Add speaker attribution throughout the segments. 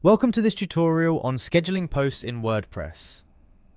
Speaker 1: Welcome to this tutorial on scheduling posts in WordPress.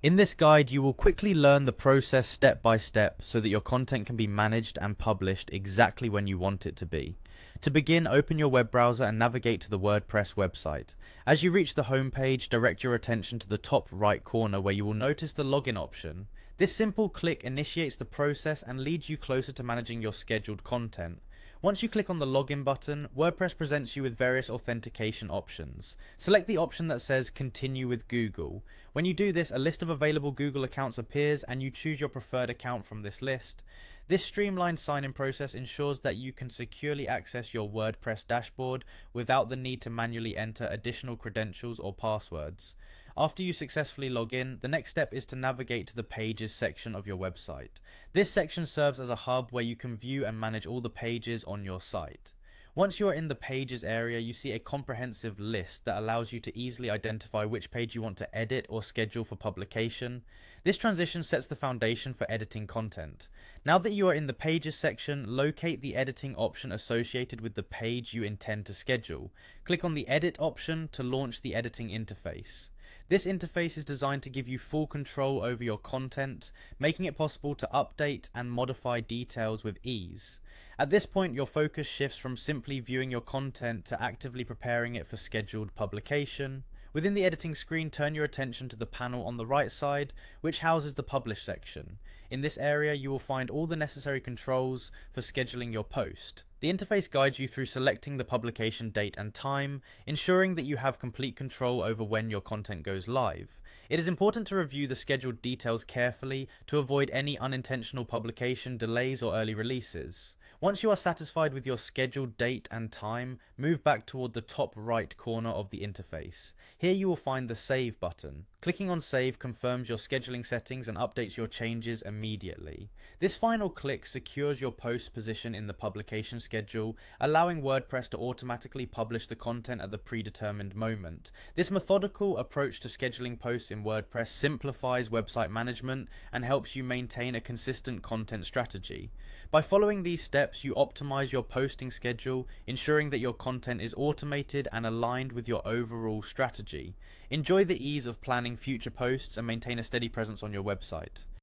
Speaker 1: In this guide, you will quickly learn the process step by step so that your content can be managed and published exactly when you want it to be. To begin, open your web browser and navigate to the WordPress website. As you reach the home page, direct your attention to the top right corner where you will notice the login option. This simple click initiates the process and leads you closer to managing your scheduled content. Once you click on the login button, WordPress presents you with various authentication options. Select the option that says Continue with Google. When you do this, a list of available Google accounts appears and you choose your preferred account from this list. This streamlined sign-in process ensures that you can securely access your WordPress dashboard without the need to manually enter additional credentials or passwords. After you successfully log in, the next step is to navigate to the Pages section of your website. This section serves as a hub where you can view and manage all the pages on your site. Once you are in the Pages area, you see a comprehensive list that allows you to easily identify which page you want to edit or schedule for publication. This transition sets the foundation for editing content. Now that you are in the Pages section, locate the editing option associated with the page you intend to schedule. Click on the Edit option to launch the editing interface. This interface is designed to give you full control over your content, making it possible to update and modify details with ease. At this point, your focus shifts from simply viewing your content to actively preparing it for scheduled publication. Within the editing screen, turn your attention to the panel on the right side, which houses the Publish section. In this area, you will find all the necessary controls for scheduling your post. The interface guides you through selecting the publication date and time, ensuring that you have complete control over when your content goes live. It is important to review the scheduled details carefully to avoid any unintentional publication delays or early releases. Once you are satisfied with your scheduled date and time, move back toward the top right corner of the interface. Here you will find the Save button. Clicking on Save confirms your scheduling settings and updates your changes immediately. This final click secures your post's position in the publication schedule, allowing WordPress to automatically publish the content at the predetermined moment. This methodical approach to scheduling posts in WordPress simplifies website management and helps you maintain a consistent content strategy. By following these steps, you optimize your posting schedule, ensuring that your content is automated and aligned with your overall strategy. Enjoy the ease of planning future posts and maintain a steady presence on your website.